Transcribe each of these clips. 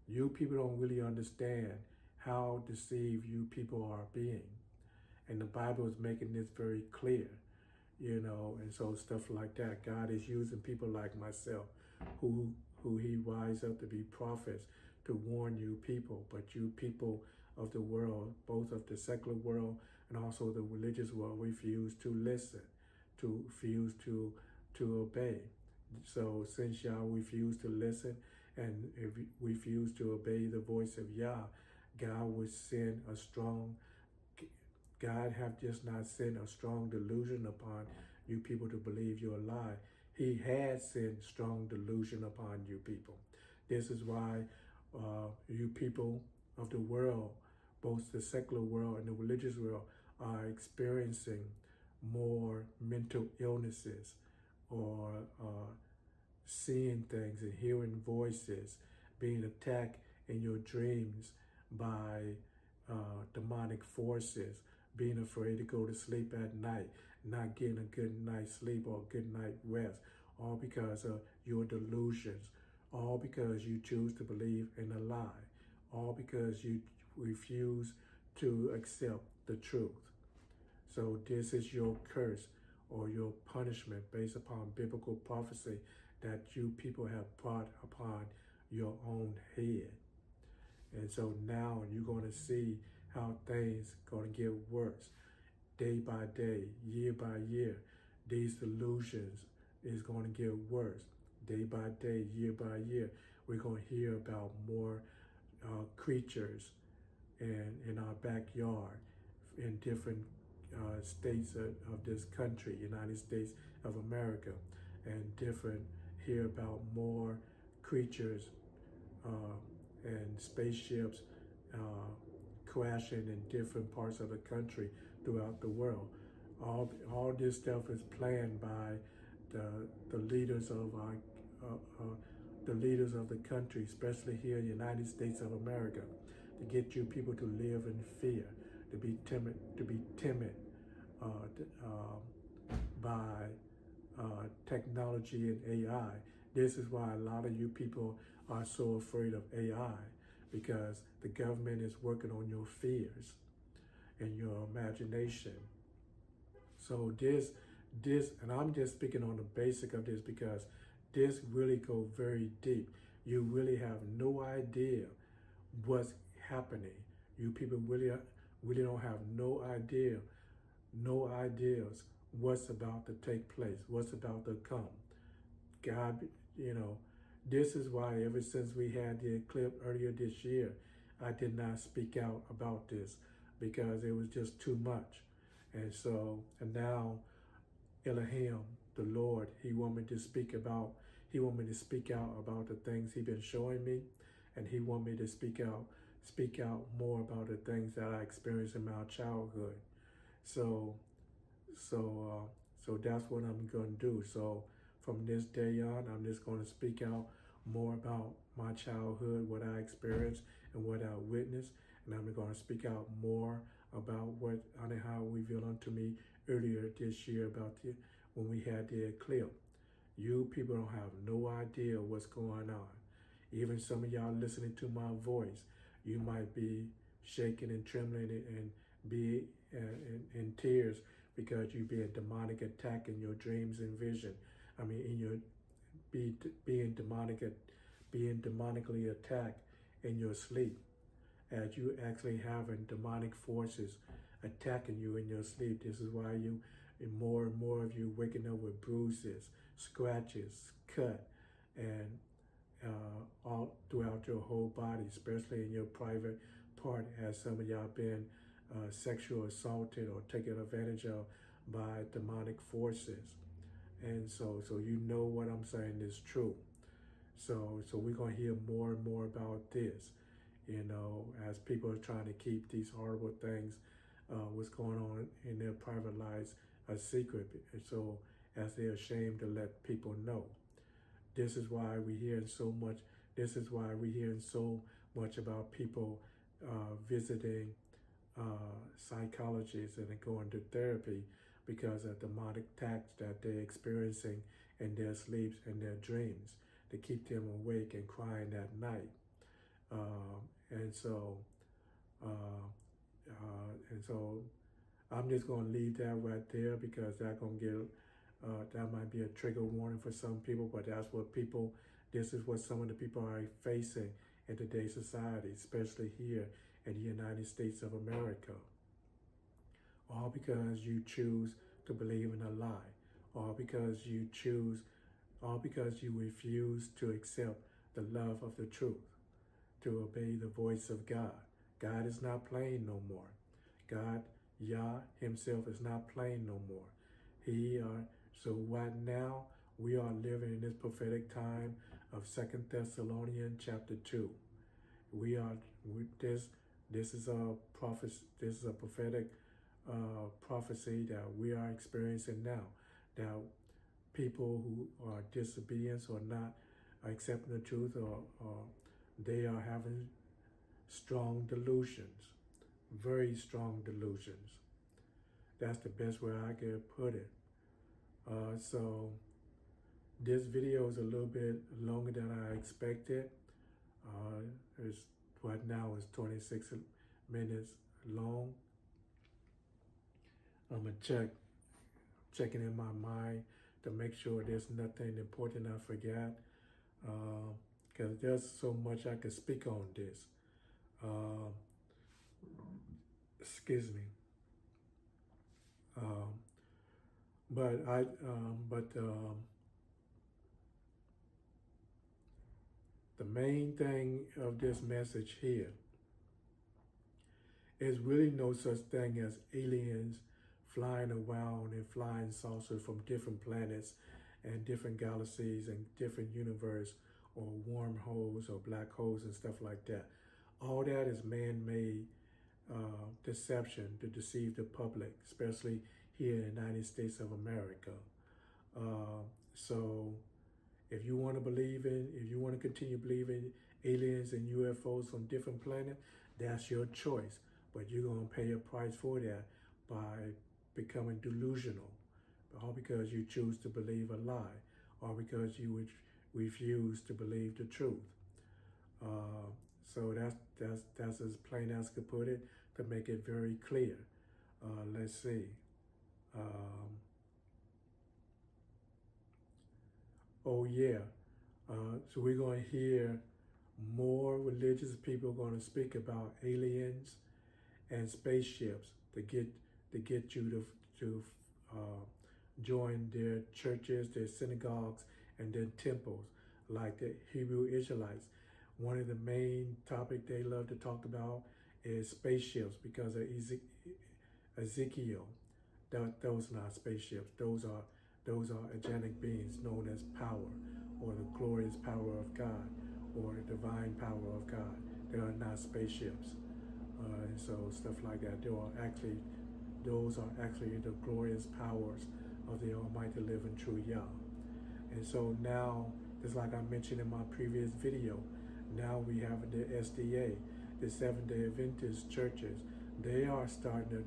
You people don't really understand how deceived you people are being. And the Bible is making this very clear, and so stuff like that. God is using people like myself who he rise up to be prophets to warn you people, but you people of the world, both of the secular world and also the religious world, refuse to listen, to refuse to obey. So since y'all refuse to listen and refuse to obey the voice of Yah, God will send a strong God have just not sent a strong delusion upon you people to believe your lie. He has sent strong delusion upon you people. This is why you people of the world, both the secular world and the religious world, are experiencing more mental illnesses or seeing things and hearing voices, being attacked in your dreams by demonic forces, being afraid to go to sleep at night, not getting a good night's sleep or a good night rest, all because of your delusions, all because you choose to believe in a lie, all because you refuse to accept the truth. So this is your curse or your punishment based upon biblical prophecy that you people have brought upon your own head. And so now you're going to see how things going to get worse day by day, year by year. These delusions is going to get worse day by day, year by year. We're going to hear about more creatures in our backyard in different states of this country, United States of America, and different hear about more creatures uh, and spaceships uh, crashing in different parts of the country throughout the world. All this stuff is planned by the leaders of our the leaders of the country, especially here in the United States of America, to get you people to live in fear, to be timid uh, by technology and AI. This is why a lot of you people are so afraid of AI, because the government is working on your fears and your imagination. So and I'm just speaking on the basic of this because this really go very deep. You really have no idea what's happening. You people really don't have no ideas what's about to take place, what's about to come. God, this is why ever since we had the eclipse earlier this year, I did not speak out about this because it was just too much. And now Elohim, the Lord, he want me to speak out about the things he been showing me, and he want me to speak out more about the things that I experienced in my childhood. So so that's what I'm going to do. So from this day on, I'm just going to speak out more about my childhood, what I experienced and what I witnessed. And I'm going to speak out more about what how revealed unto me earlier this year about when we had the eclipse. You people don't have no idea what's going on. Even some of y'all listening to my voice, you might be shaking and trembling and be in tears because you be a demonic attack in your dreams and vision. I mean, in your being demonically attacked in your sleep, as you actually having demonic forces attacking you in your sleep. This is why and more of you waking up with bruises, scratches, cut, and all throughout your whole body, especially in your private part, as some of y'all been sexual assaulted or taken advantage of by demonic forces. And so you know what I'm saying is true. So we're gonna hear more and more about this, as people are trying to keep these horrible things, what's going on in their private lives, a secret. So as they're ashamed to let people know. This is why we hear so much. This is why we hear so much about people visiting psychologists and going to therapy because of demonic attacks that they're experiencing in their sleeps and their dreams to keep them awake and crying at night. And so, uh, and so I'm just going to leave that right there because that going to get, that might be a trigger warning for some people, but that's what people, this is what some of the people are facing in today's society, especially here in the United States of America. All because you choose to believe in a lie, all because you choose, all because you refuse to accept the love of the truth, to obey the voice of God. God is not playing no more. God, Yah himself is not playing no more. So right now, we are living in this prophetic time of 2 Thessalonians chapter 2. This is a prophecy, this is a prophetic prophecy that we are experiencing now. Now, people who are disobedient or not accepting the truth, or they are having strong delusions, very strong delusions. That's the best way I could put it. So this video is a little bit longer than I expected. Right now it's 26 minutes long. I'm gonna checking in my mind to make sure there's nothing important I forgot, because there's so much I could speak on this. Excuse me. The main thing of this message here is really no such thing as aliens flying around and flying saucers from different planets and different galaxies and different universe, or wormholes or black holes and stuff like that. All that is man-made deception to deceive the public, especially here in the United States of America. So if you want to continue believing aliens and UFOs from different planets, that's your choice. But you're going to pay a price for that by becoming delusional, all because you choose to believe a lie, or because you would refuse to believe the truth. So that's as plain as I could put it, to make it very clear. Let's see. Oh yeah. So we're going to hear more religious people going to speak about aliens and spaceships to get you to join their churches, their synagogues, and their temples, like the Hebrew Israelites. One of the main topics they love to talk about is spaceships, because of Ezekiel. Those are not spaceships. Those are angelic beings known as power, or the glorious power of God, or the divine power of God. They are not spaceships. And so stuff like that. Those are actually the glorious powers of the Almighty living true Yah. And so now, just like I mentioned in my previous video, now we have the SDA, the Seventh-day Adventist churches. They are starting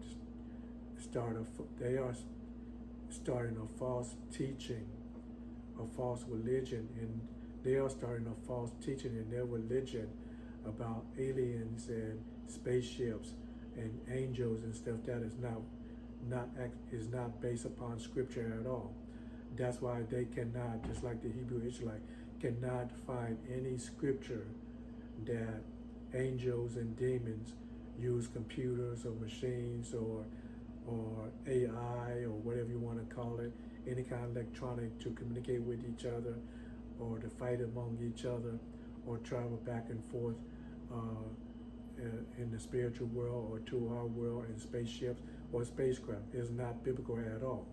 a false teaching, a false religion, and they are starting a false teaching in their religion about aliens and spaceships and angels and stuff that is not based upon scripture at all. That's why they cannot, just like the Hebrew Israelite, cannot find any scripture that angels and demons use computers or machines or AI or whatever you want to call it, any kind of electronic, to communicate with each other, or to fight among each other, or travel back and forth in the spiritual world or to our world in spaceships or spacecraft. Is not biblical at all.